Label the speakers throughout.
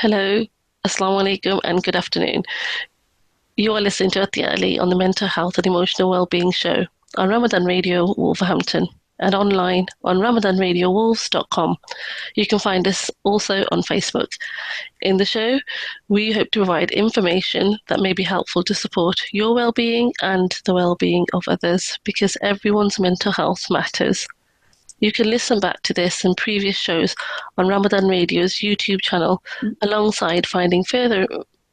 Speaker 1: Hello, Assalamu alaikum, and good afternoon. You are listening to Atiyah on the Mental Health and Emotional Wellbeing Show on Ramadan Radio Wolverhampton and online on ramadanradiowolves.com. You can find us also on Facebook. In the show, we hope to provide information that may be helpful to support your well-being and the well-being of others because everyone's mental health matters. You can listen back to this and previous shows on Ramadan Radio's YouTube channel, alongside finding further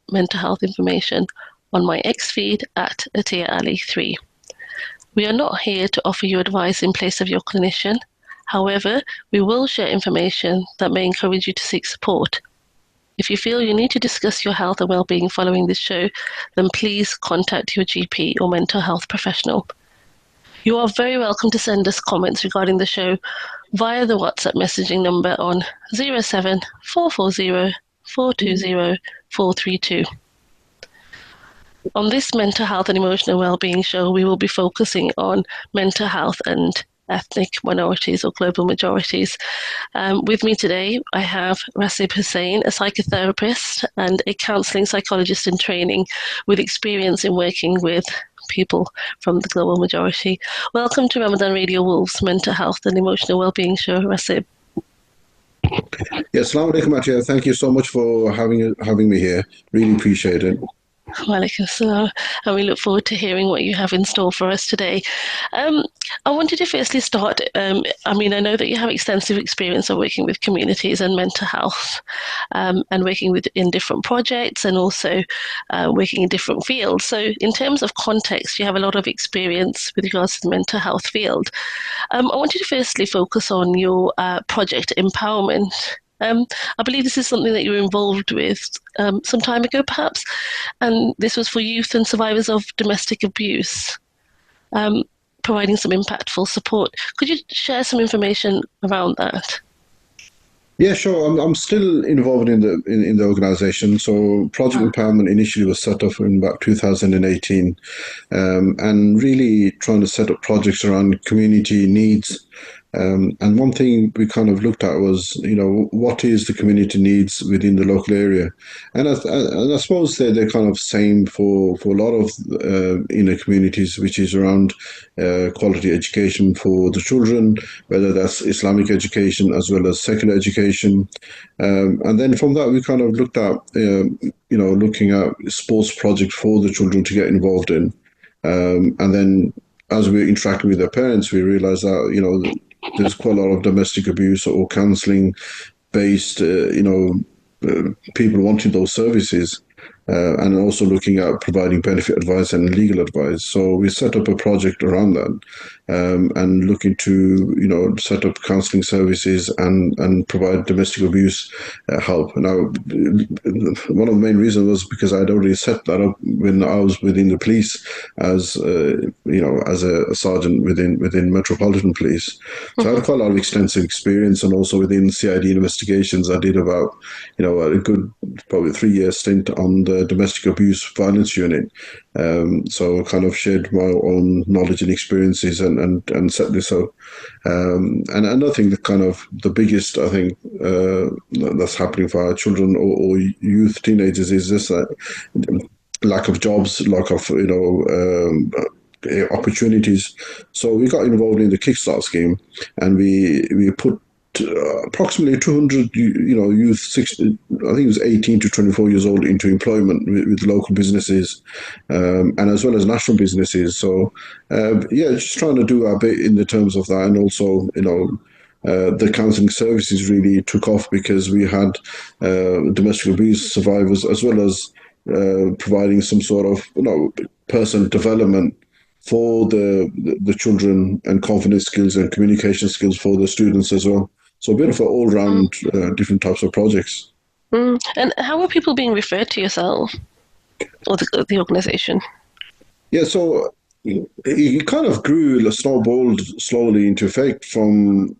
Speaker 1: mental health information on my X feed at Atiyah Ali 3. We are not here to offer you advice in place of your clinician. However, we will share information that may encourage you to seek support. If you feel you need to discuss your health and well-being following this show, then please contact your GP or mental health professional. You are very welcome to send us comments regarding the show via the WhatsApp messaging number on 07440 420 432. On this mental health and emotional well-being show, we will be focusing on mental health and ethnic minorities or global majorities. With me today, I have Rasib Hussain, a psychotherapist and a counselling psychologist in training with experience in working with people from the global majority. Welcome to Ramadan Radio Wolves Mental Health and Emotional Wellbeing Show, Rasib.
Speaker 2: Yes, Assalamu alaikum, Atiyah. Thank you so much for having me here. Really appreciate it.
Speaker 1: Walaikum salam. And we look forward to hearing what you have in store for us today. I wanted to firstly start, I know that you have extensive experience of working with communities and mental health, and working in different projects and also working in different fields. So in terms of context, you have a lot of experience with regards to the mental health field. I wanted to firstly focus on your project empowerment. I believe this is something that you were involved with some time ago, perhaps, and this was for youth and survivors of domestic abuse, providing some impactful support. Could you share some information around that?
Speaker 2: Yeah, sure. I'm still involved in the organization. So Project Empowerment initially was set up in about 2018, and really trying to set up projects around community needs. And one thing we kind of looked at was, what is the community needs within the local area, and I suppose they're kind of same for a lot of inner communities, which is around quality education for the children, whether that's Islamic education as well as secular education, and then from that we kind of looked at, looking at sports projects for the children to get involved in, and then as we interacted with their parents, we realized that there's quite a lot of domestic abuse or counselling based, people wanting those services, and also looking at providing benefit advice and legal advice. So we set up a project around that, and looking to, set up counselling services and provide domestic abuse help. Now, one of the main reasons was because I'd already set that up when I was within the police as, as a sergeant within Metropolitan Police. So I had quite a lot of extensive experience, and also within CID investigations, I did about, a good probably 3-year stint on the domestic abuse violence unit. So I kind of shared my own knowledge and experiences and set this up. And another thing that kind of the biggest, I think, that's happening for our children or youth, teenagers, is this lack of jobs, lack of, opportunities. So we got involved in the Kickstart scheme, and we put approximately 200, youth, I think it was 18 to 24 years old, into employment with local businesses, and as well as national businesses. So, just trying to do our bit in the terms of that, and also, the counselling services really took off because we had domestic abuse survivors, as well as providing some sort of, personal development for the children, and confidence skills and communication skills for the students as well. So a bit of an all-round different types of projects.
Speaker 1: And how are people being referred to yourself or the organisation?
Speaker 2: Yeah, so it kind of grew, snowballed slowly into effect from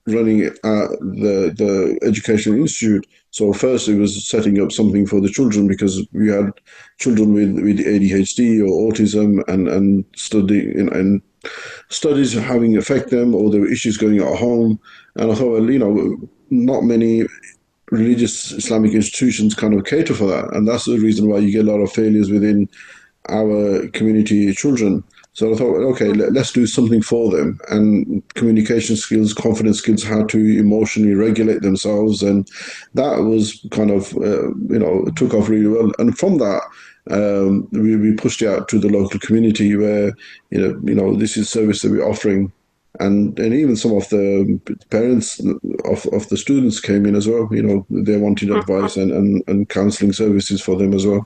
Speaker 2: running at the Education Institute. So first it was setting up something for the children, because we had children with ADHD or autism, and studying and studies having affect them, or there were issues going at home. And I thought, well, not many religious Islamic institutions kind of cater for that, and that's the reason why you get a lot of failures within our community children. So I thought, okay, let's do something for them, and communication skills, confidence skills, how to emotionally regulate themselves, and that was kind of took off really well. And from that, we pushed it out to the local community where this is service that we're offering, and even some of the parents of the students came in as well. They wanted advice and counselling services for them as well.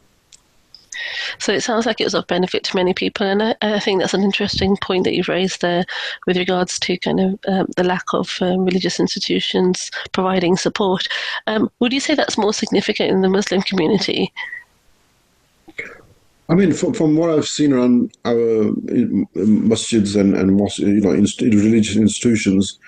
Speaker 1: So it sounds like it was of benefit to many people, and I think that's an interesting point that you've raised there with regards to kind of the lack of religious institutions providing support. Would you say that's more significant in the Muslim community?
Speaker 2: I mean, from what I've seen around our masjids and religious institutions,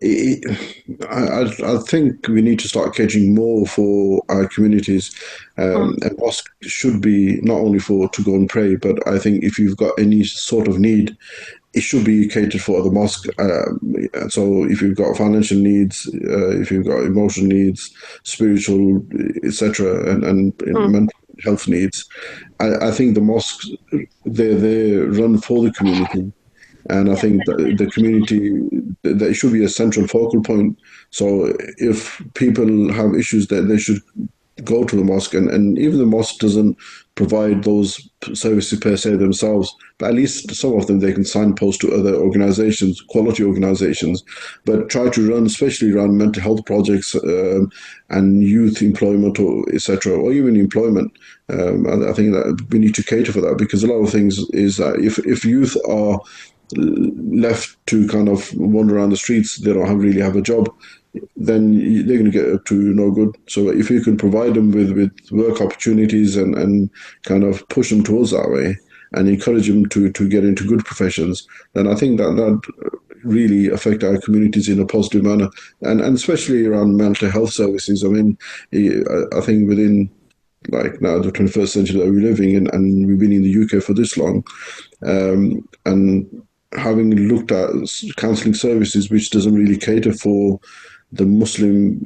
Speaker 2: I think we need to start catering more for our communities. And mosque should be not only for to go and pray, but I think if you've got any sort of need, it should be catered for at the mosque. So if you've got financial needs, if you've got emotional needs, spiritual, etc., and mental health needs, I think the mosques they're run for the community. And I think that the community, there should be a central focal point. So if people have issues, that they should go to the mosque, and even the mosque doesn't provide those services per se themselves, but at least some of them they can signpost to other organizations, quality organizations, but try to run, especially around mental health projects and youth employment, or etc., or even employment. I think that we need to cater for that, because a lot of things is that if youth are left to kind of wander around the streets, they don't really have a job, then they're going to get up to no good. So if you can provide them with work opportunities and kind of push them towards that way and encourage them to get into good professions, then I think that really affect our communities in a positive manner, and especially around mental health services. I mean, I think within like now the 21st century that we're living in, and we've been in the UK for this long, and having looked at counselling services which doesn't really cater for the Muslim,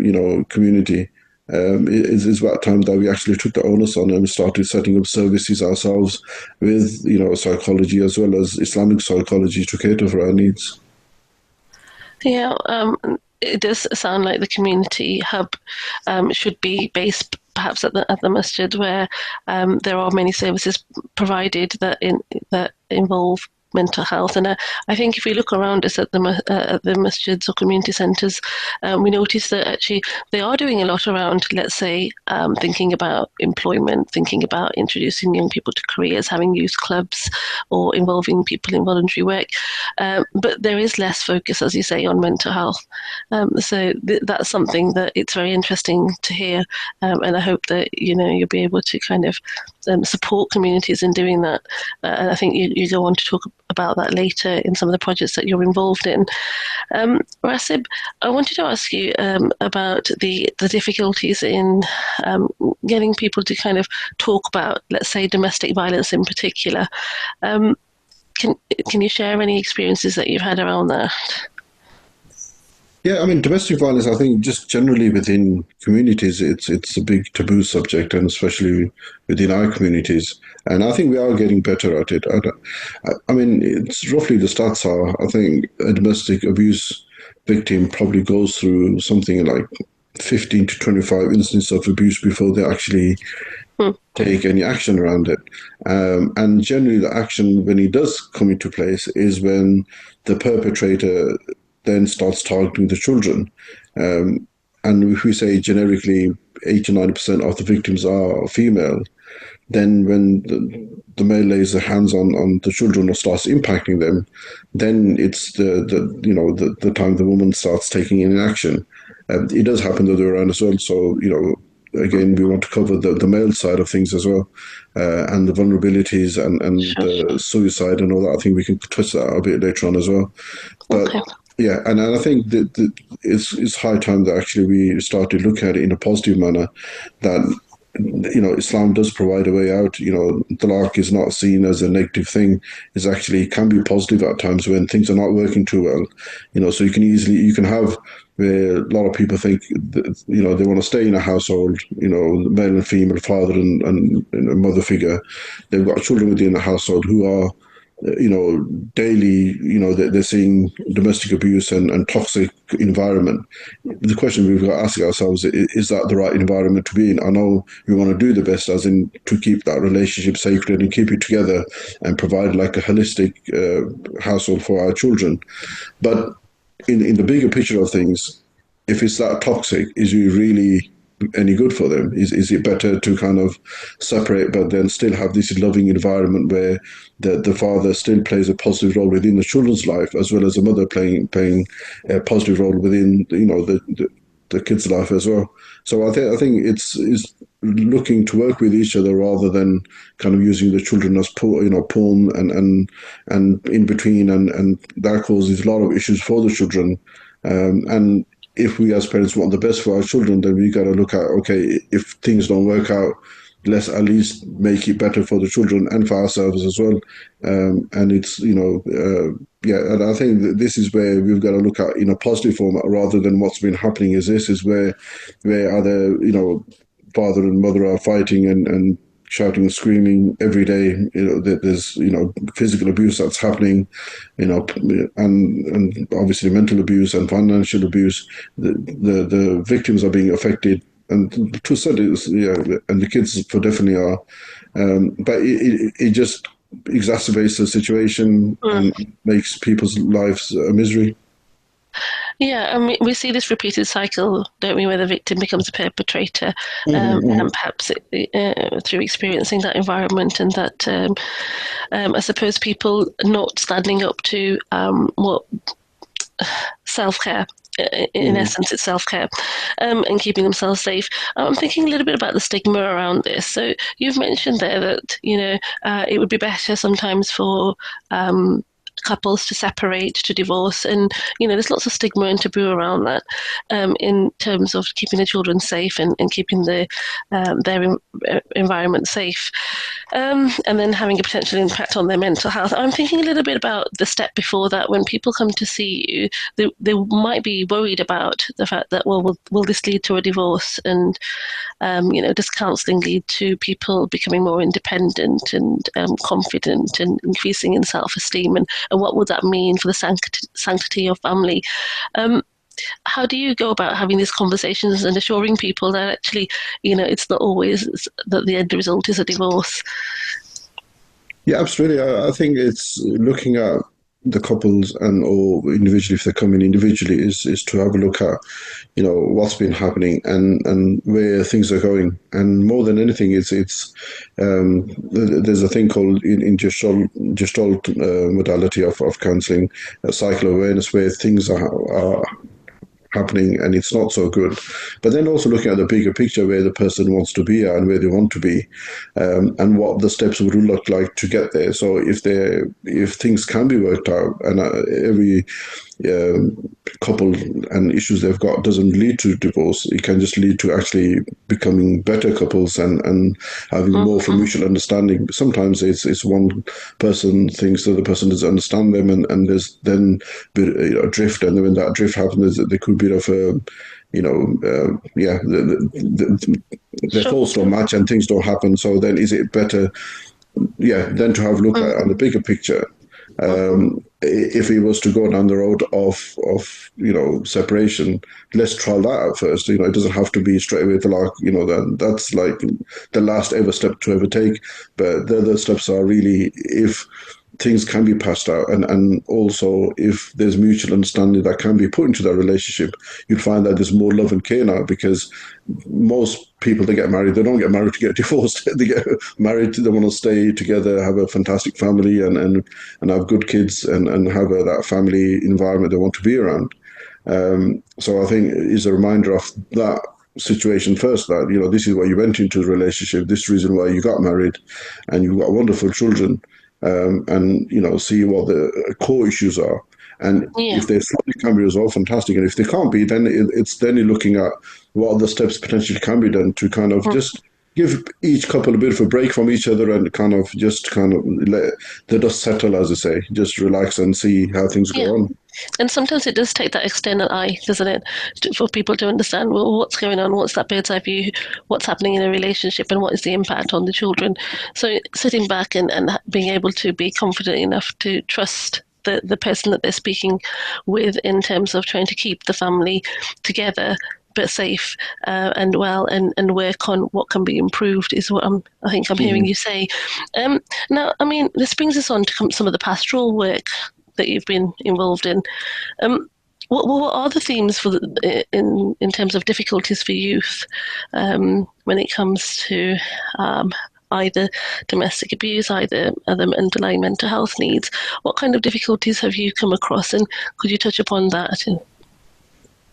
Speaker 2: community, it's about time that we actually took the onus on and started setting up services ourselves with, psychology as well as Islamic psychology to cater for our needs.
Speaker 1: Yeah, it does sound like the community hub should be based perhaps at the masjid, where there are many services provided that involve mental health. And I think if we look around us at the masjids or community centres, we notice that actually they are doing a lot around, let's say, thinking about employment, thinking about introducing young people to careers, having youth clubs, or involving people in voluntary work. But there is less focus, as you say, on mental health. So that's something that it's very interesting to hear, and I hope that you'll be able to kind of support communities in doing that. And I think you go on to talk about that later in some of the projects that you're involved in. Rasib, I wanted to ask you about the difficulties in getting people to kind of talk about, let's say, domestic violence in particular. Can you share any experiences that you've had around that?
Speaker 2: Yeah, I mean, domestic violence, I think just generally within communities, it's a big taboo subject, and especially within our communities. And I think we are getting better at it. I mean, it's roughly the stats are, I think a domestic abuse victim probably goes through something like 15 to 25 instances of abuse before they actually take any action around it. And generally the action, when it does come into place, is when the perpetrator then starts targeting the children. And if we say generically 80 90% of the victims are female, then when the male lays their hands on the children or starts impacting them, then it's the time the woman starts taking any action. It does happen the other way around as well. So, again, we want to cover the male side of things as well, and the vulnerabilities and the suicide and all that. I think we can touch that a bit later on as well. But
Speaker 1: Okay.
Speaker 2: yeah, and I think that it's high time that actually we started looking at it in a positive manner, that Islam does provide a way out. Talaq is not seen as a negative thing. It's actually can be positive at times when things are not working too well. So you can have where a lot of people think that, they want to stay in a household, male and female, father and a mother figure. They've got children within the household who are daily, they're seeing domestic abuse and toxic environment. The question we've got to ask ourselves is that the right environment to be in? I know we want to do the best, as in to keep that relationship sacred and keep it together and provide like a holistic household for our children. But in the bigger picture of things, if it's that toxic, is it really any good for them? Is it better to kind of separate, but then still have this loving environment where the father still plays a positive role within the children's life, as well as the mother playing a positive role within the kid's life as well? So I think it's looking to work with each other rather than kind of using the children as pawn and in between, and that causes a lot of issues for the children. And if we as parents want the best for our children, then we got to look at, okay, if things don't work out, let's at least make it better for the children and for ourselves as well. And it's, and I think that this is where we've got to look at in a positive format rather than what's been happening is where other, father and mother are fighting and shouting and screaming every day. There's physical abuse that's happening, and obviously mental abuse and financial abuse. The victims are being affected, and to some extent, and the kids for definitely are. But it just exacerbates the situation and makes people's lives a misery.
Speaker 1: Yeah, I mean, we see this repeated cycle, don't we, where the victim becomes a perpetrator, and perhaps through experiencing that environment and that, I suppose, people not standing up to what self-care. In essence, it's self-care, and keeping themselves safe. I'm thinking a little bit about the stigma around this. So you've mentioned there that it would be better sometimes for couples to separate, to divorce, and there's lots of stigma and taboo around that, in terms of keeping the children safe and keeping their environment safe, and then having a potential impact on their mental health. I'm thinking a little bit about the step before that. When people come to see you, they might be worried about the fact that, well, will this lead to a divorce? And does counselling lead to people becoming more independent and confident and increasing in self-esteem? And what would that mean for the sanctity of family? How do you go about having these conversations and assuring people that actually, it's not always that the end result is a divorce?
Speaker 2: Yeah, absolutely. I think it's looking at the couples or individually, if they're coming individually, is to have a look at what's been happening and where things are going. And more than anything, it's there's a thing called in Gestalt modality of counselling, cycle awareness, where things are happening and it's not so good. But then also looking at the bigger picture, where the person wants to be and where they want to be, and what the steps would look like to get there. So if things can be worked out, and every couple and issues they've got doesn't lead to divorce, it can just lead to actually becoming better couples and having more for mutual understanding. Sometimes it's one person thinks the other person doesn't understand them, and there's then a drift, and then when that drift happens, there could be of a the thoughts don't match and things don't happen. So then is it better then to have a look at the bigger picture? If he was to go down the road of separation, let's try that out first. It doesn't have to be straight away that's like the last ever step to ever take. But the other steps are really, if things can be passed out, and also if there's mutual understanding that can be put into that relationship, you'd find that there's more love and care now, because most people that get married, they don't get married to get divorced. They get married, they want to stay together, have a fantastic family, and have good kids, and have that family environment they want to be around. So I think it's a reminder of that situation first, that this is why you went into the relationship, this is the reason why you got married, and you've got wonderful children. And see what the core issues are, and if they can be resolved, fantastic. And if they can't be, then it's then you're looking at what other steps potentially can be done to kind of just give each couple a bit of a break from each other and kind of let the dust settle, as I say, just relax and see how things
Speaker 1: Yeah.
Speaker 2: go on.
Speaker 1: And sometimes it does take that external eye, doesn't it, for people to understand, well, what's going on, what's that bird's eye view, what's happening in a relationship, and what is the impact on the children. So sitting back and being able to be confident enough to trust the person that they're speaking with in terms of trying to keep the family together but safe and well, and work on what can be improved is what I think I'm hearing
Speaker 2: Mhm.
Speaker 1: you say. Now, I mean, this brings us on to some of the pastoral work that you've been involved in. Um, what are the themes for in terms of difficulties for youth when it comes to um, either domestic abuse, either other underlying mental health needs? What kind of difficulties have you come across, and could you touch upon that?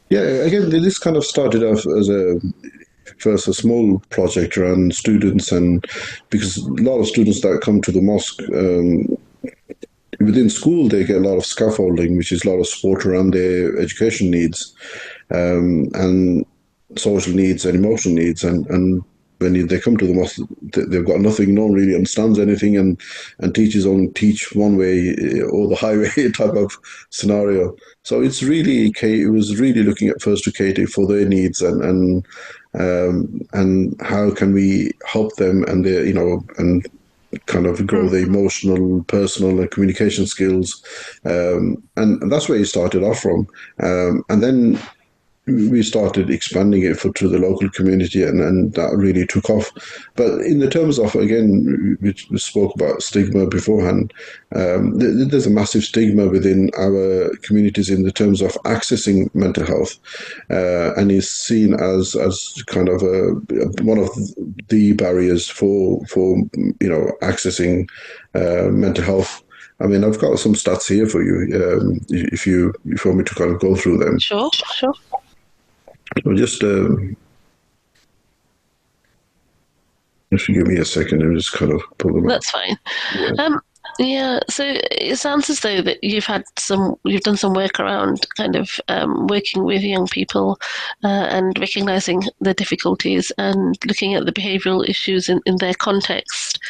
Speaker 2: Yeah, again, this kind of started off as a first a small project around students, and because a lot of students that come to the mosque within school, they get a lot of scaffolding, which is a lot of support around their education needs, and social needs and emotional needs, and when they come to the mosque, they've got nothing. No one really understands anything, and teachers only teach one way or the highway type of scenario. So it was really looking at first to cater for their needs, and how can we help them and their and kind of grow the emotional, personal, and communication skills, and that's where he started off from, and then we started expanding it to the local community, and that really took off. But in the terms of, again, we spoke about stigma beforehand, there's a massive stigma within our communities in the terms of accessing mental health, and is seen as kind of one of the barriers for accessing mental health. I mean, I've got some stats here for you, if you want me to kind of go through them.
Speaker 1: Sure, sure.
Speaker 2: So just give me a second and just kind of pull them up.
Speaker 1: That's fine.
Speaker 2: Yeah.
Speaker 1: Um, yeah, so it sounds as though that you've done some work around kind of working with young people and recognizing the difficulties and looking at the behavioral issues in their context.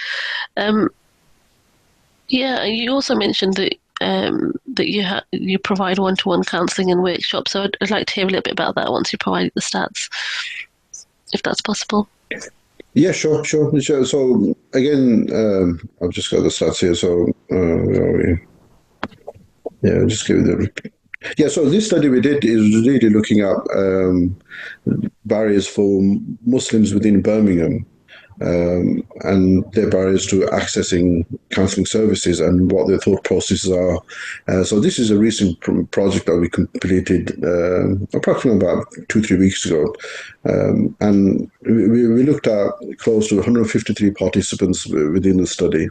Speaker 1: Um, yeah, you also mentioned that that you provide one-to-one counselling and workshops. So I'd like to hear a little bit about that once you provide the stats, if that's possible.
Speaker 2: Yeah, sure. So again, I've just got the stats here. So where are we? Yeah, I'll just give you the. Yeah, so this study we did is really looking at barriers for Muslims within Birmingham, and their barriers to accessing counselling services and what their thought processes are. So this is a recent project that we completed approximately about 2-3 weeks ago, and we looked at close to 153 participants within the study,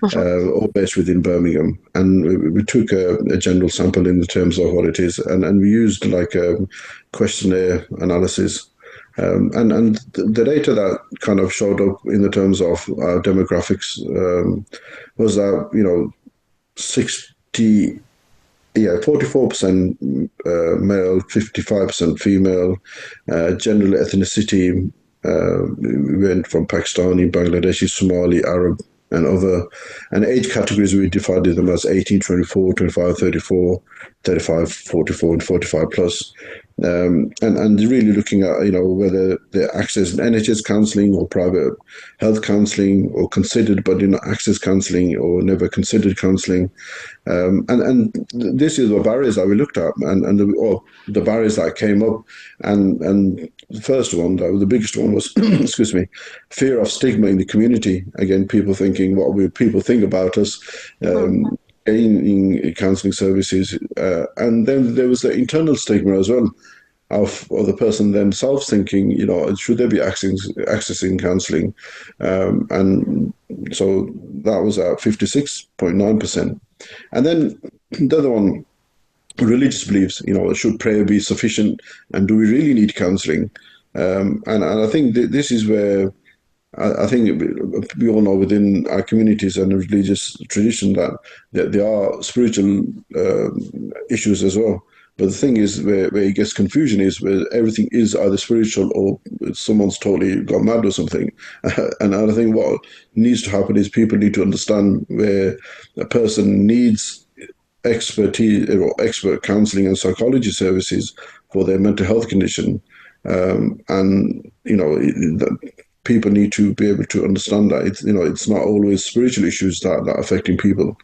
Speaker 1: Mhm.
Speaker 2: all based within Birmingham. And we took a general sample in the terms of what it is, and we used like a questionnaire analysis. And the data that kind of showed up in the terms of demographics was that 60 yeah 44% male, 55% female, general ethnicity went from Pakistani, Bangladeshi, Somali, Arab, and other. And age categories, we divided them as 18, 24, 25, 34, 35, 44, and 45 plus. And really looking at whether they access NHS counselling or private health counselling, or considered but did not access counselling, or never considered counselling. And this is the barriers that we looked at, and the barriers that came up, and the first one, that was the biggest one, was excuse me, fear of stigma in the community. Again, people thinking what will people think about us. In counselling services, and then there was the internal stigma as well, of the person themselves thinking, should they be accessing counselling, and so that was at 56.9%. And then the other one, religious beliefs, should prayer be sufficient, and do we really need counselling? And I think this is where I think we all know within our communities and the religious tradition that there are spiritual issues as well. But the thing is, where it gets confusion is where everything is either spiritual or someone's totally gone mad or something. And I think what needs to happen is people need to understand where a person needs expertise or expert counselling and psychology services for their mental health condition. And that people need to be able to understand that it's not always spiritual issues that are affecting people.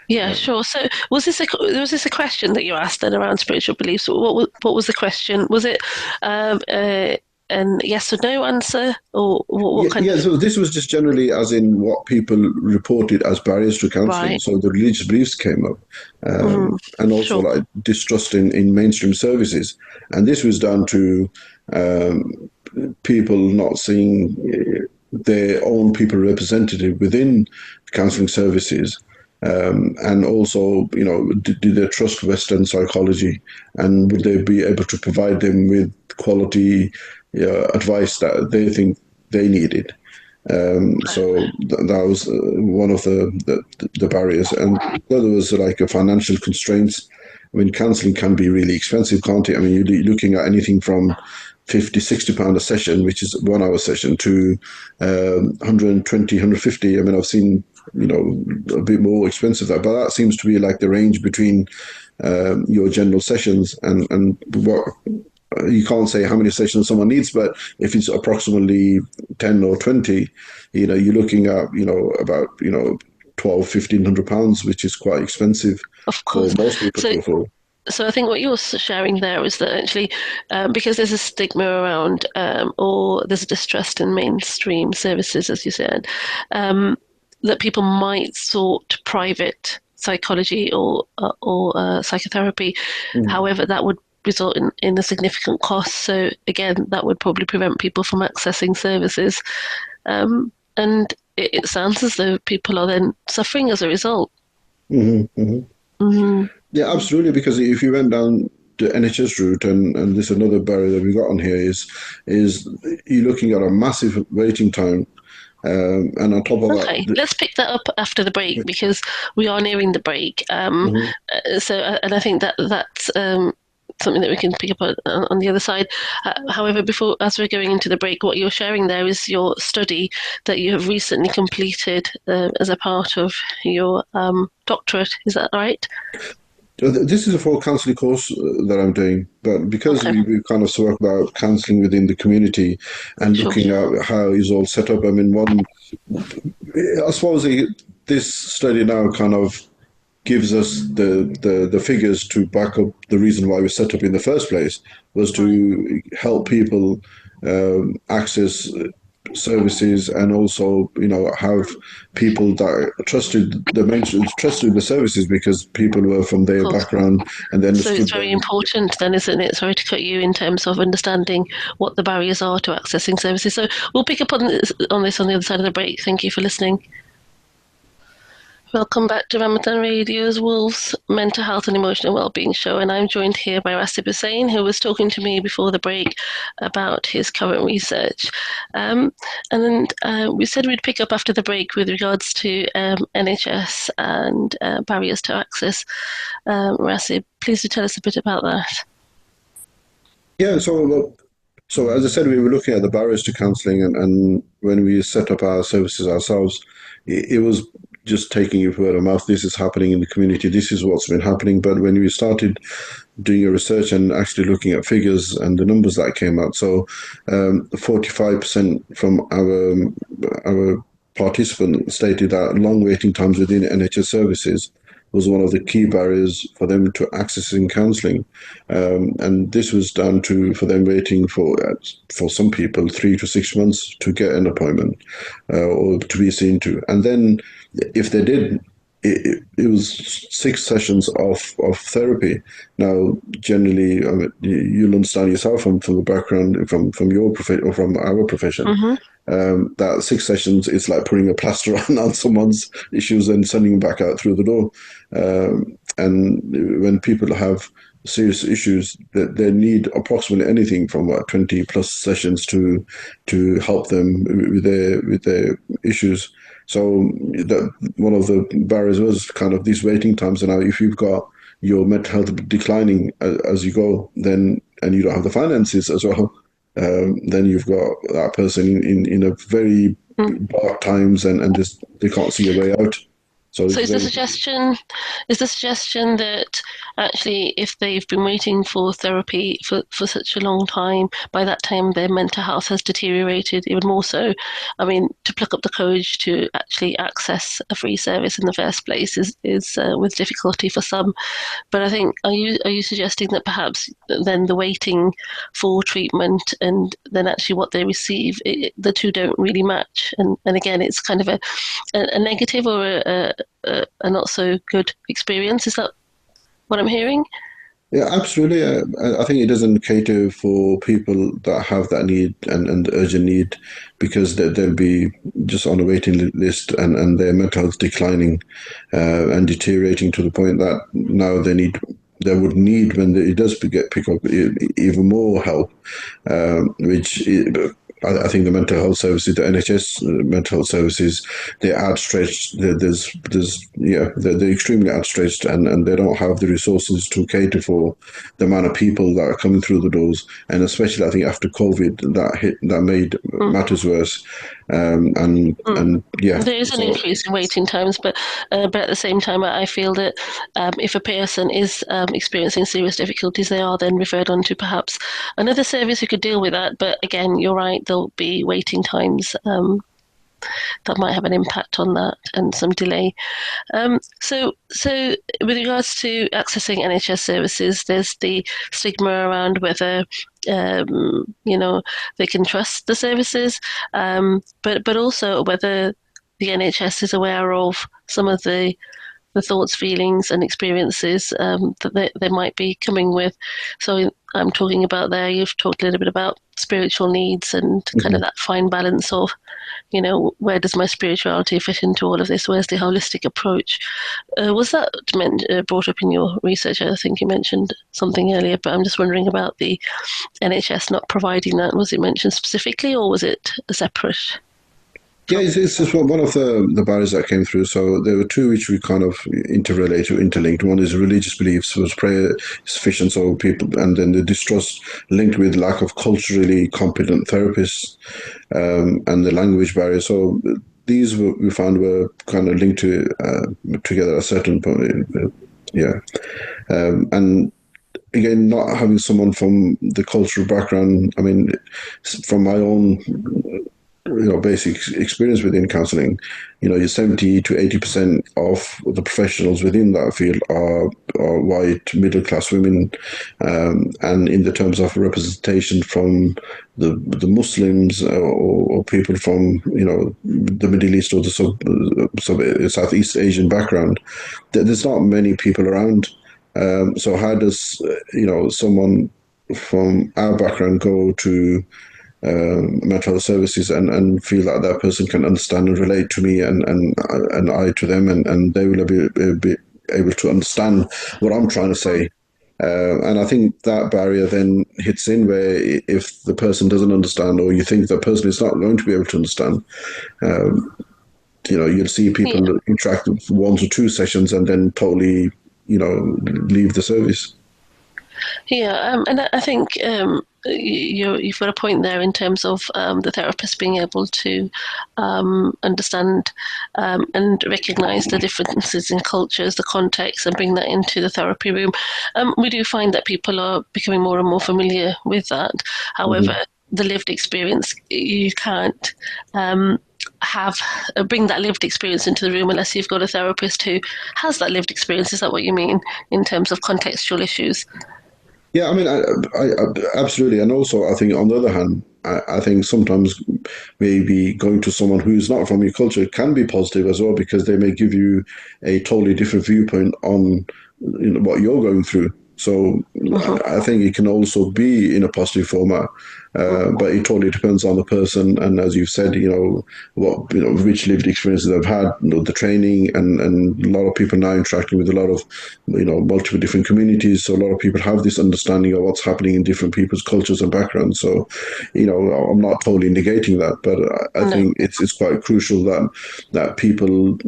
Speaker 1: Yeah, sure. So was this a question that you asked then around spiritual beliefs? What was the question? Was it an yes or no answer, or what
Speaker 2: Yeah,
Speaker 1: kind
Speaker 2: yeah.
Speaker 1: of
Speaker 2: So this was just generally as in what people reported as barriers to counselling.
Speaker 1: right?
Speaker 2: So the religious beliefs came up, and also
Speaker 1: Sure.
Speaker 2: like distrust in mainstream services, and this was down to um, people not seeing their own people represented within counselling services. And also, do they trust Western psychology, and would they be able to provide them with quality advice that they think they needed? So that was one of the barriers, and the other was like a financial constraints. I mean, counselling can be really expensive, can't it? I mean, you're looking at anything from 50, £60 a session, which is 1 hour session, to 120, 150. I mean, I've seen, a bit more expensive that, but that seems to be like the range between your general sessions and what you can't say how many sessions someone needs, but if it's approximately 10 or 20, you're looking at, about, 12, £1,500, which is quite expensive
Speaker 1: Of
Speaker 2: for
Speaker 1: course.
Speaker 2: most people
Speaker 1: So
Speaker 2: to afford.
Speaker 1: So I think what you're sharing there is that actually, because there's a stigma around, or there's a distrust in mainstream services, as you said, um, that people might sort private psychology or psychotherapy.
Speaker 2: Mm.
Speaker 1: However, that would result in a significant cost. So again, that would probably prevent people from accessing services. And it sounds as though people are then suffering as a result.
Speaker 2: Hmm. Hmm.
Speaker 1: Mm-hmm.
Speaker 2: Yeah, absolutely. Because if you went down the NHS route, and there's another barrier that we got on here is you're looking at a massive waiting time, and on top of
Speaker 1: Okay,
Speaker 2: that,
Speaker 1: let's pick that up after the break because we are nearing the break.
Speaker 2: mhm.
Speaker 1: And I think that's something that we can pick up on the other side. However, before as we're going into the break, what you're sharing there is your study that you have recently completed as a part of your doctorate. Is that right?
Speaker 2: This is a full counselling course that I'm doing, but because
Speaker 1: Okay,
Speaker 2: we kind of spoke about counselling within the community and
Speaker 1: sure.
Speaker 2: looking at how it's all set up, I mean, I suppose this study now kind of gives us the figures to back up the reason why we set up in the first place was
Speaker 1: Right.
Speaker 2: to help people access services and also have people that trusted the services because people were from
Speaker 1: Of
Speaker 2: their
Speaker 1: course.
Speaker 2: background and they
Speaker 1: So it's
Speaker 2: understood
Speaker 1: very
Speaker 2: them.
Speaker 1: important then, isn't it? Sorry to cut you in terms of understanding what the barriers are to accessing services. So we'll pick up on this on the other side of the break. Thank you for listening. Welcome back to Ramadan Radio's Wolves Mental Health and Emotional Wellbeing Show, and I'm joined here by Rasib Hussain, who was talking to me before the break about his current research. And we said we'd pick up after the break with regards to NHS and barriers to access. Rasib, please do tell us a bit about that.
Speaker 2: Yeah, so as I said, we were looking at the barriers to counselling, and when we set up our services ourselves, it was just taking it word of mouth. This is happening in the community. This is what's been happening. But when we started doing a research and actually looking at figures and the numbers that came out, so 45% from our participants stated that long waiting times within NHS services was one of the key barriers for them to accessing counselling, and this was down to for them waiting for some people 3 to 6 months to get an appointment or to be seen to, and then if they did. It was 6 sessions of therapy. Now, generally, I mean, you'll understand yourself from the background from your profession or from our profession
Speaker 1: Mm-hmm.
Speaker 2: that 6 sessions is like putting a plaster on someone's issues and sending them back out through the door. And when people have serious issues, that they need approximately anything from 20 plus sessions to help them with their issues. So that one of the barriers was kind of these waiting times. And now, if you've got your mental health declining as you go, then and you don't have the finances as well, then you've got that person in a very dark times, and just they can't see a way out. So
Speaker 1: So
Speaker 2: it's
Speaker 1: is the
Speaker 2: very
Speaker 1: suggestion that actually if they've been waiting for therapy for such a long time, by that time their mental health has deteriorated even more so? I mean, to pluck up the courage to actually access a free service in the first place is with difficulty for some. But I think, are you suggesting that perhaps then the waiting for treatment and then actually what they receive, the two don't really match, and again it's kind of a negative or a not so good experience? Is that what I'm hearing?
Speaker 2: Yeah, absolutely. I think it doesn't cater for people that have that need and the urgent need, because they'll be just on a waiting list, and their mental health declining and deteriorating to the point that now they would need, when it does get pick up, even more help, which I think the mental health services, the NHS mental health services, they're outstretched. They're extremely outstretched, and they don't have the resources to cater for the amount of people that are coming through the doors. And especially, I think after COVID, that made matters worse. And yeah,
Speaker 1: There is an
Speaker 2: so
Speaker 1: increase in waiting times, but at the same time, I feel that if a person is experiencing serious difficulties, they are then referred on to perhaps another service who could deal with that. But again, you're right, there'll be waiting times that might have an impact on that and some delay. So with regards to accessing NHS services, there's the stigma around whether they can trust the services, but also whether the NHS is aware of some of the thoughts, feelings, and experiences that they might be coming with. So I'm talking about there, you've talked a little bit about spiritual needs and kind of
Speaker 2: mhm.
Speaker 1: that fine balance of, where does my spirituality fit into all of this? Where's the holistic approach? Was that brought up in your research? I think you mentioned something earlier, but I'm just wondering about the NHS not providing that. Was it mentioned specifically, or was it a separate
Speaker 2: Yeah,
Speaker 1: topic?
Speaker 2: it's just one of the barriers that came through. So there were two which we kind of interrelate or interlinked. One is religious beliefs, was prayer sufficient, so people, and then the distrust linked with lack of culturally competent therapists, and the language barrier. So these we found were kind of linked together at a certain point. Yeah, and again, not having someone from the cultural background. I mean, from my own basic experience within counselling, your 70 to 80% of the professionals within that field are white middle class women, and in the terms of representation from the Muslims, or people from the Middle East, or the Southeast Asian background, there's not many people around. So how does someone from our background go to mental health services, and feel that that person can understand and relate to me, and I to them, and they will be able to understand what I'm trying to say. And I think that barrier then hits in, where if the person doesn't understand, or you think the person is not going to be able to understand, you'll see
Speaker 1: Yeah.
Speaker 2: people interact with 1 to 2 sessions and then totally, leave the service.
Speaker 1: Yeah, and I think you've got a point there in terms of the therapist being able to understand and recognise the differences in cultures, the context, and bring that into the therapy room. We do find that people are becoming more and more familiar with that. However,
Speaker 2: Mhm.
Speaker 1: the lived experience, you can't have bring that lived experience into the room unless you've got a therapist who has that lived experience. Is that what you mean in terms of contextual issues?
Speaker 2: Yeah, I mean, absolutely, and also I think on the other hand, I think sometimes maybe going to someone who's not from your culture can be positive as well, because they may give you a totally different viewpoint on what you're going through. So
Speaker 1: Mhm.
Speaker 2: I think it can also be in a positive format. But it totally depends on the person, and as you've said, which lived experiences they've had, the training, and a lot of people now interacting with a lot of multiple different communities. So a lot of people have this understanding of what's happening in different people's cultures and backgrounds. So, I'm not totally negating that, but I
Speaker 1: No.
Speaker 2: think it's quite crucial that people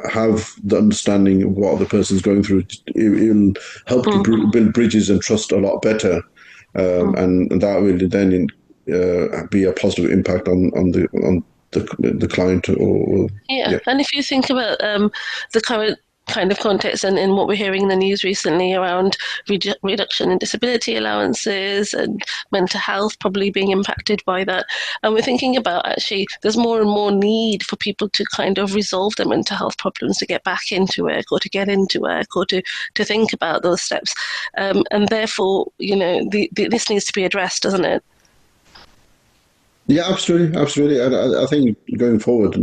Speaker 2: have the understanding of what the person's going through. It'll help to build bridges and trust a lot better, and that will then be a positive impact on the client. Or
Speaker 1: Yeah,
Speaker 2: yeah.
Speaker 1: and if you think about the current kind of context and what we're hearing in the news recently around reduction in disability allowances and mental health probably being impacted by that, and we're thinking about actually there's more and more need for people to kind of resolve their mental health problems to get back into work or to get into work or to think about those steps, and therefore this needs to be addressed, doesn't it?
Speaker 2: Yeah, absolutely, absolutely. And I think going forward,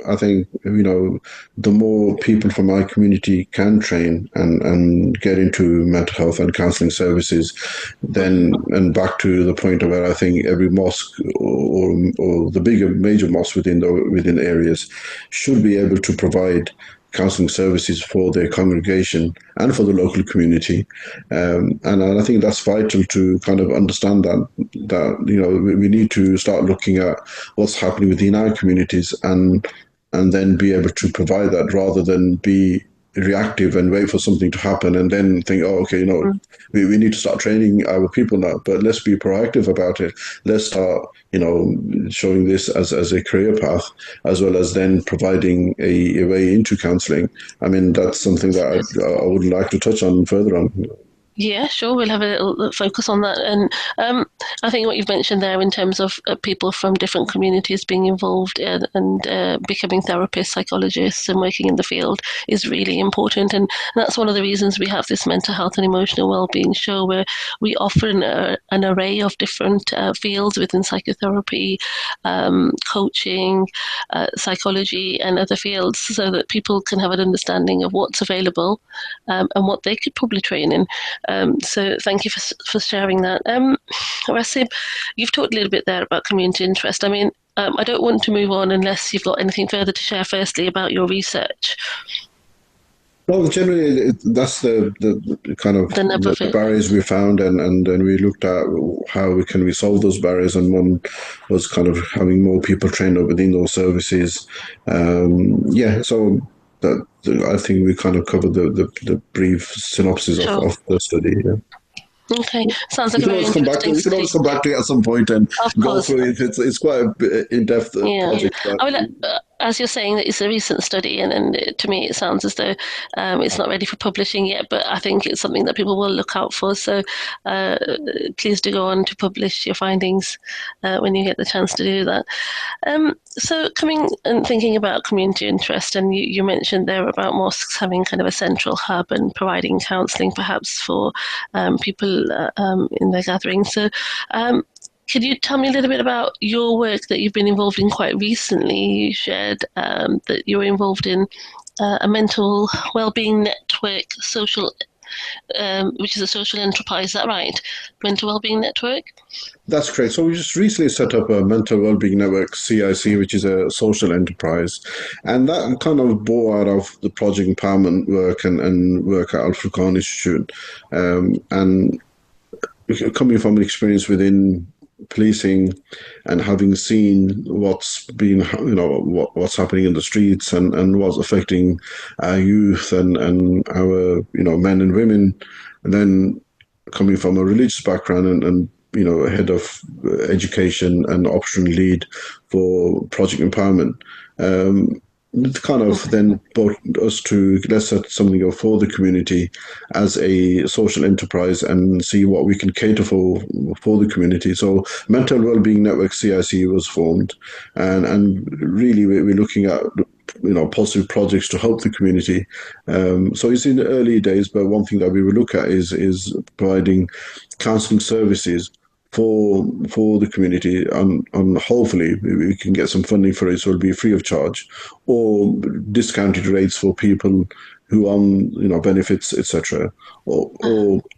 Speaker 2: I think the more people from our community can train and get into mental health and counselling services, then and back to the point where I think every mosque or the bigger major mosques within areas should be able to provide counselling services for their congregation and for the local community, and I think that's vital to kind of understand that we need to start looking at what's happening within our communities and then be able to provide that rather than be reactive and wait for something to happen and then think, oh, okay, we need to start training our people now, but let's be proactive about it. Let's start, showing this as a career path, as well as then providing a way into counselling. I mean, that's something that I would like to touch on further on.
Speaker 1: Yeah, sure. We'll have a little focus on that. And I think what you've mentioned there in terms of people from different communities being involved and becoming therapists, psychologists, and working in the field is really important. And that's one of the reasons we have this mental health and emotional well-being show where we offer an array of different fields within psychotherapy, coaching, psychology, and other fields so that people can have an understanding of what's available and what they could probably train in. So thank you for sharing that. Rasib, you've talked a little bit there about community interest. I mean, I don't want to move on unless you've got anything further to share firstly about your research.
Speaker 2: Well, generally, that's the kind of
Speaker 1: The nub of
Speaker 2: the
Speaker 1: it.
Speaker 2: barriers we found, and then we looked at how we can resolve those barriers. And one was kind of having more people trained up within those services. Yeah, so that I think we kind of covered the brief synopsis
Speaker 1: Sure.
Speaker 2: of the study. Yeah.
Speaker 1: Okay. Sounds
Speaker 2: We
Speaker 1: like a
Speaker 2: can
Speaker 1: very
Speaker 2: always come back to
Speaker 1: interesting
Speaker 2: we can
Speaker 1: study.
Speaker 2: always come back to it at some point and
Speaker 1: Of
Speaker 2: go
Speaker 1: course.
Speaker 2: through it. It's quite a in-depth
Speaker 1: Yeah.
Speaker 2: project, but
Speaker 1: I mean, as you're saying that it's a recent study, and to me it sounds as though it's not ready for publishing yet, but I think it's something that people will look out for. So uh, please do go on to publish your findings when you get the chance to do that. So coming and thinking about community interest, and you mentioned there about mosques having kind of a central hub and providing counselling perhaps for people in their gatherings. So could you tell me a little bit about your work that you've been involved in quite recently? You shared that you were involved in a mental well-being network, which is a social enterprise. Is that right? Mental well-being network.
Speaker 2: that's great. So we just recently set up a mental wellbeing network, CIC, which is a social enterprise, and that kind of bore out of the project empowerment work and work at Al Furqan Institute, and coming from an experience within policing and having seen what's been what's happening in the streets and what's affecting our youth and our men and women, and then coming from a religious background and head of education and option lead for project empowerment. It kind of then brought us to let's set something up for the community as a social enterprise and see what we can cater for the community. So Mental Wellbeing Network CIC was formed, and really we're looking at positive projects to help the community. So it's in the early days, but one thing that we will look at is providing counselling services for the community, and hopefully we can get some funding for it, so it'll be free of charge or discounted rates for people who own, benefits, etc., or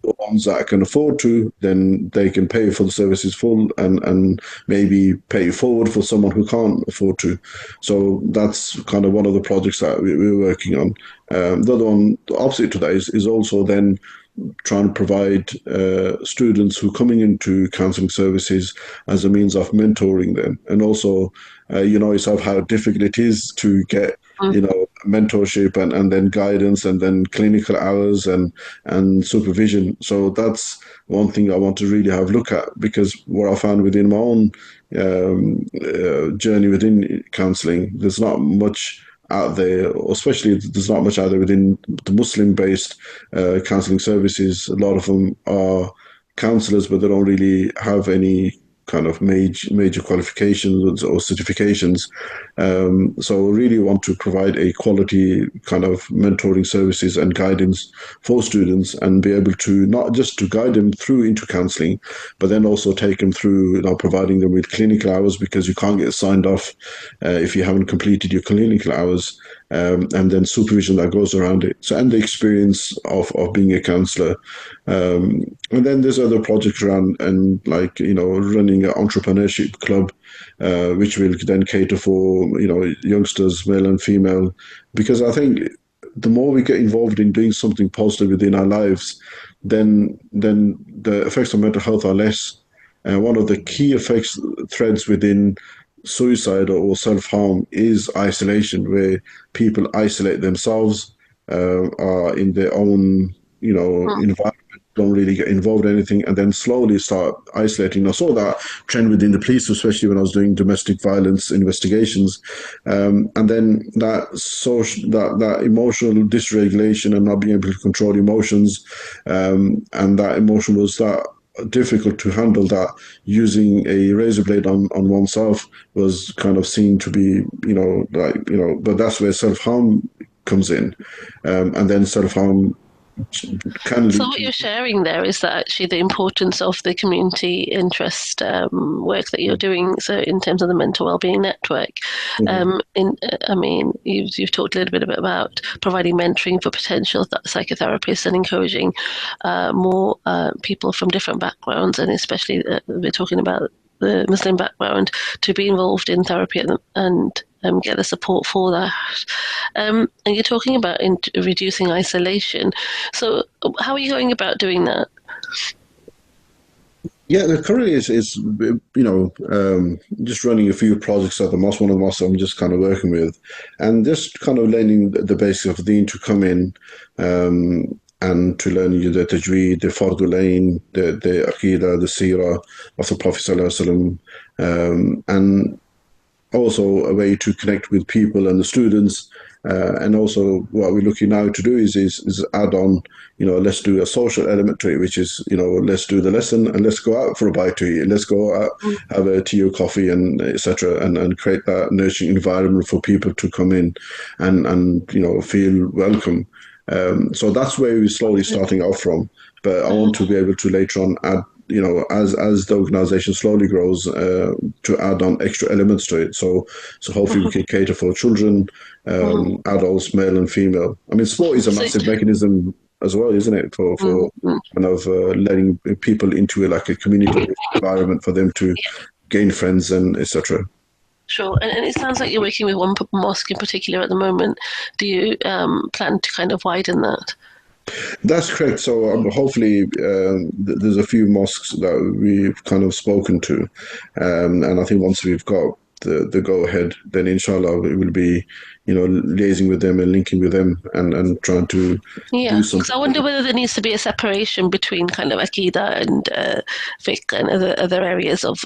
Speaker 2: the ones that can afford to, then they can pay for the services full and maybe pay forward for someone who can't afford to. So that's kind of one of the projects that we're working on. The other one, the opposite to that, is also then trying to provide students who are coming into counselling services as a means of mentoring them. And also, yourself how difficult it is to get, mentorship and then guidance and then clinical hours and supervision. So that's one thing I want to really have a look at, because what I found within my own journey within counselling, there's not much out there, especially there's not much out there within the Muslim-based counselling services. A lot of them are counsellors, but they don't really have any kind of major qualifications or certifications. So I really want to provide a quality kind of mentoring services and guidance for students, and be able to not just to guide them through into counselling, but then also take them through, providing them with clinical hours, because you can't get signed off if you haven't completed your clinical hours, and then supervision that goes around it. So, and the experience of being a counsellor. And then there's other projects around, and like, running an entrepreneurship club, which will then cater for, youngsters, male and female, because I think the more we get involved in doing something positive within our lives, then the effects of mental health are less. And one of the key effects threads within suicide or self-harm is isolation, where people isolate themselves, are in their own, environment, don't really get involved in anything, and then slowly start isolating. I saw that trend within the police, especially when I was doing domestic violence investigations, and then that emotional dysregulation and not being able to control emotions, and that emotion was that difficult to handle, that using a razor blade on oneself was kind of seen to be, but that's where self-harm comes in. And then self-harm can
Speaker 1: So
Speaker 2: lead
Speaker 1: what
Speaker 2: to.
Speaker 1: you're sharing there is that actually the importance of the community interest work that you're doing. So in terms of the mental wellbeing network,
Speaker 2: Mhm.
Speaker 1: I mean, you've talked a little bit about providing mentoring for potential psychotherapists and encouraging more people from different backgrounds, and especially we're talking about the Muslim background, to be involved in therapy and get the support for that. And you're talking about reducing isolation. So, how are you going about doing that?
Speaker 2: Yeah, currently is just running a few projects at the mosque. One of the mosques I'm just kind of working with, and just kind of learning the basics of Deen, to come in, and to learn the tajweed, the fardulain, the aqidah, the seerah of the Prophet Sallallahu Alaihi Wasallam, and also a way to connect with people and the students. And also, what we're looking now to do is add on, let's do a social element to it, which is, let's do the lesson and let's go out for a bite to eat. Let's go out, have a tea or coffee, and etc. And create that nurturing environment for people to come in and feel welcome. So that's where we're slowly starting off from. But I want to be able to later on add, as the organization slowly grows, to add on extra elements to it. So hopefully we can cater for children, adults, male and female. I mean, sport is a
Speaker 1: So,
Speaker 2: massive mechanism as well, isn't it? For kind of letting people into like a community environment for them to gain friends and etc.
Speaker 1: sure. And it sounds like you're working with one mosque in particular at the moment. Do you plan to kind of widen that?
Speaker 2: That's correct. So hopefully, there's a few mosques that we've kind of spoken to, and I think once we've got the go ahead, then inshallah it will be, liaising with them and linking with them and trying to
Speaker 1: Yeah,
Speaker 2: do
Speaker 1: because I
Speaker 2: something.
Speaker 1: wonder whether there needs to be a separation between kind of akida and fiqh and other areas of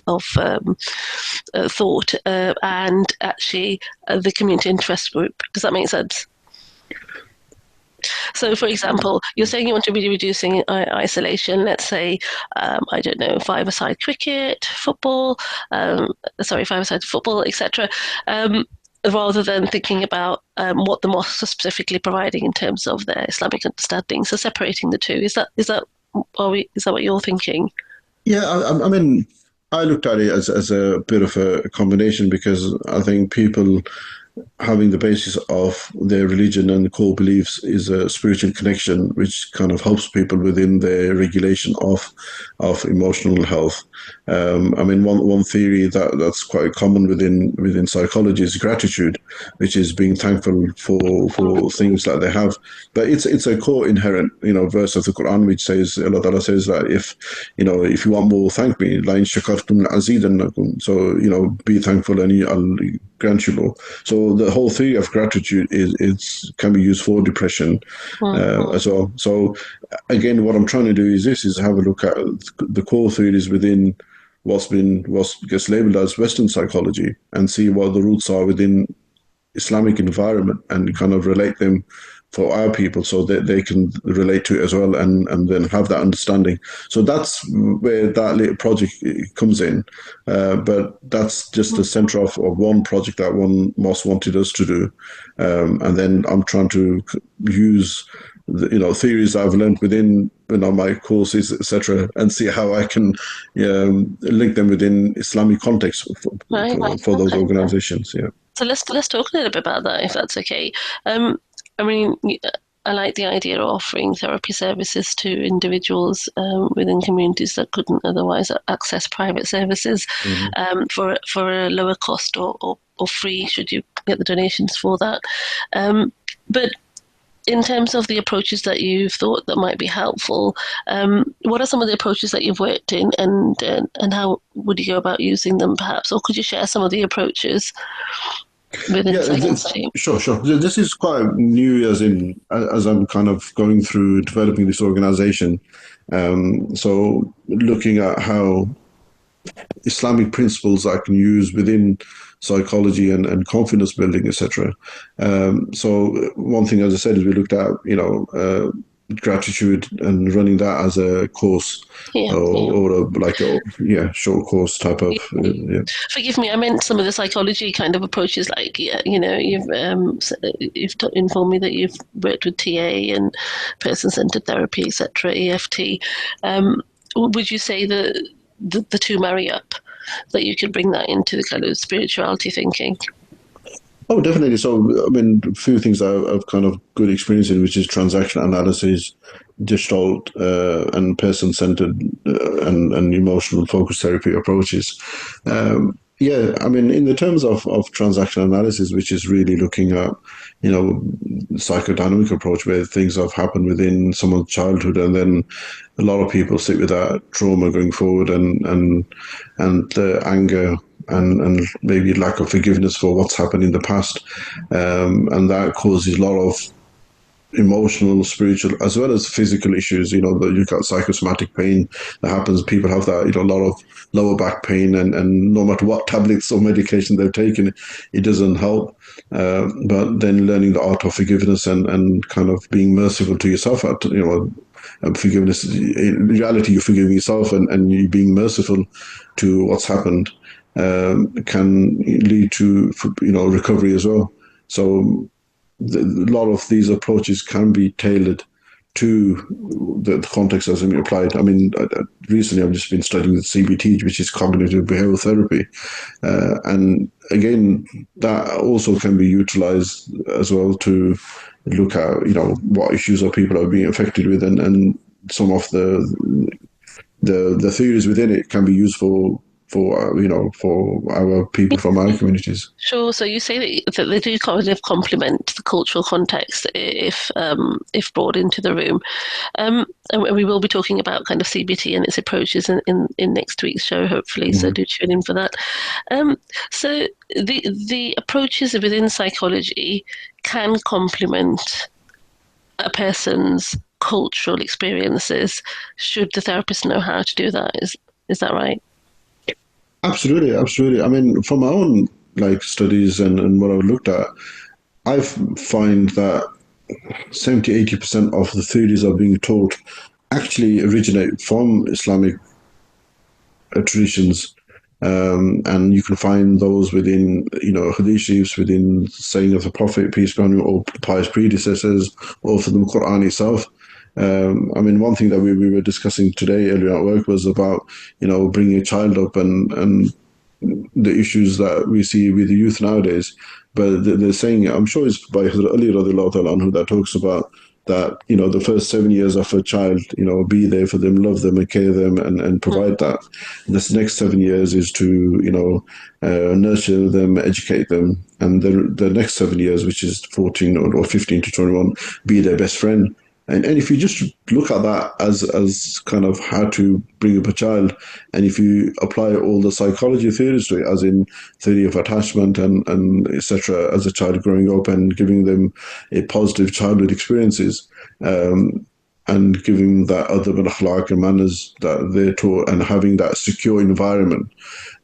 Speaker 1: thought, and actually the community interest group. Does that make sense? So, for example, you're saying you want to be reducing isolation. Let's say, I don't know, five-a-side cricket, football, five-a-side football, etc. Rather than thinking about what the mosques are specifically providing in terms of their Islamic understanding. So, separating the two, is that what you're thinking?
Speaker 2: Yeah, I mean, I looked at it as a bit of a combination, because I think people having the basis of their religion and core beliefs is a spiritual connection, which kind of helps people within their regulation of emotional health. I mean, one theory that's quite common within psychology is gratitude, which is being thankful for things that they have. But it's a core inherent, verse of the Quran which says, Allah Ta'ala says that if you want more, thank me. La in shakartum azidannakum. So be thankful and I'll grant you more. So the whole theory of gratitude is can be used for depression as well. So again, what I'm trying to do is have a look at the core theories within what gets labeled as Western psychology and see what the roots are within Islamic environment and kind of relate them for our people so that they can relate to it as well and then have that understanding. So that's where that little project comes in. But that's just the center of one project that one mosque wanted us to do. And then I'm trying to use theories I've learned within my courses, etc., and see how I can link them within Islamic context for those organizations. Yeah.
Speaker 1: So let's talk a little bit about that, if that's okay. I mean, I like the idea of offering therapy services to individuals within communities that couldn't otherwise access private services for a lower cost or free, should you get the donations for that. But in terms of the approaches that you've thought that might be helpful, what are some of the approaches that you've worked in, and how would you go about using them, perhaps? Or could you share some of the approaches within psychology?
Speaker 2: Sure. This is quite new, as I'm kind of going through developing this organization. So looking at how Islamic principles I can use within psychology and confidence building, etc. So one thing, as I said, is we looked at gratitude and running that as a course or a short course type of.
Speaker 1: Forgive me, I meant some of the psychology kind of approaches, like you've informed me that you've worked with TA and person-centered therapy, etc., EFT. Would you say that the two marry up, that you can bring that into the kind of spirituality thinking?
Speaker 2: Oh, definitely. So, I mean, a few things I've kind of good experience in, which is transaction analysis, Gestalt, and person-centered and emotional focus therapy approaches. I mean, in the terms of transaction analysis, which is really looking at, psychodynamic approach where things have happened within someone's childhood, and then a lot of people sit with that trauma going forward and the anger and maybe lack of forgiveness for what's happened in the past. And that causes a lot of emotional, spiritual, as well as physical issues. You've got psychosomatic pain that happens. People have that, a lot of lower back pain, and no matter what tablets or medication they've taken, it doesn't help. But then learning the art of forgiveness and kind of being merciful to yourself forgiveness. In reality, you're forgiving yourself and you being merciful to what's happened can lead to recovery as well. So a lot of these approaches can be tailored to the context as it applied. I mean, recently I've just been studying the CBT, which is cognitive behavioral therapy, and again, that also can be utilized as well to look at what issues are people are being affected with, and some of the theories within it can be used for our people from our communities.
Speaker 1: Sure. So you say that they do kind of complement the cultural context if brought into the room, and we will be talking about kind of CBT and its approaches in next week's show, hopefully. So do tune in for that. So the approaches within psychology can complement a person's cultural experiences, should the therapist know how to do that. Is that right?
Speaker 2: Absolutely. I mean, from my own studies and what I've looked at, I find that 70-80% of the theories are being taught actually originate from Islamic traditions. And you can find those within, hadith shariefs, within saying of the Prophet, peace be upon him, or pious predecessors, or for the Quran itself. I mean, one thing that we were discussing today earlier at work was about, bringing a child up and the issues that we see with the youth nowadays. But they're saying, I'm sure it's by Ali radiallahu ta'ala anhu that talks about that, the first 7 years of a child, be there for them, love them and care them and provide that. This next 7 years is to, nurture them, educate them. And the next 7 years, which is 14 or 15 to 21, be their best friend. And if you just look at that as kind of how to bring up a child, and if you apply all the psychology theories to it, as in theory of attachment and etc., as a child growing up and giving them a positive childhood experiences, and giving that adab and akhlaq and manners that they're taught, and having that secure environment,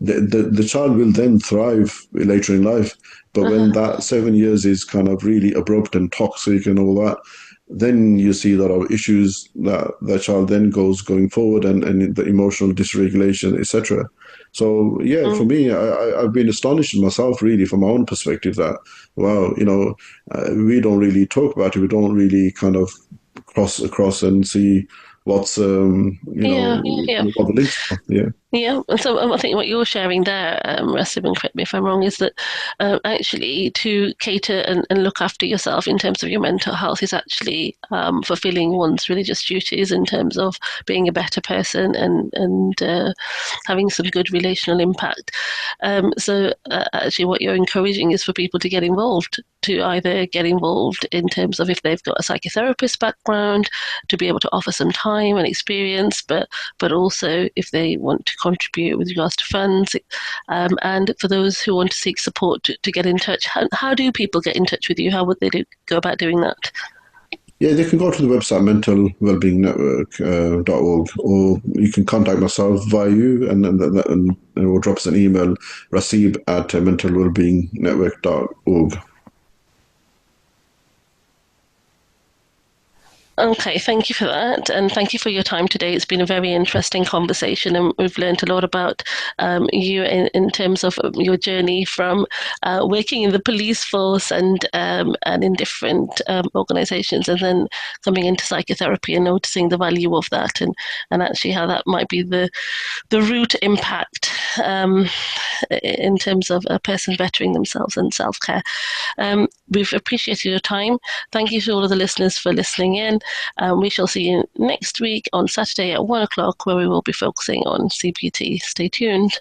Speaker 2: the child will then thrive later in life. But when that 7 years is kind of really abrupt and toxic and all that, then you see a lot of issues that the child then going forward, and the emotional dysregulation, etc. So yeah, for me, I've been astonished myself, really, from my own perspective, that wow, we don't really talk about it. We don't really kind of cross across and see what's
Speaker 1: Yeah, yeah.
Speaker 2: what the links are. Yeah.
Speaker 1: Yeah, and so I think what you're sharing there, Rasib, and correct me if I'm wrong, is that actually to cater and look after yourself in terms of your mental health is actually fulfilling one's religious duties in terms of being a better person and having some good relational impact. So actually, what you're encouraging is for people to get involved, to either get involved in terms of if they've got a psychotherapist background, to be able to offer some time and experience, but also if they want to contribute with regards to funds. And for those who want to seek support to get in touch, how do people get in touch with you? How would they go about doing that?
Speaker 2: Yeah, they can go to the website mentalwellbeingnetwork.org, or you can contact myself via you, and we'll drop us an email, Rasib at mentalwellbeingnetwork.org.
Speaker 1: Okay, thank you for that. And thank you for your time today. It's been a very interesting conversation, and we've learned a lot about you in terms of your journey from working in the police force and in different organizations, and then coming into psychotherapy and noticing the value of that, and actually how that might be the root impact in terms of a person bettering themselves and self-care. We've appreciated your time. Thank you to all of the listeners for listening in. We shall see you next week on Saturday at 1 o'clock, where we will be focusing on CBT. Stay tuned.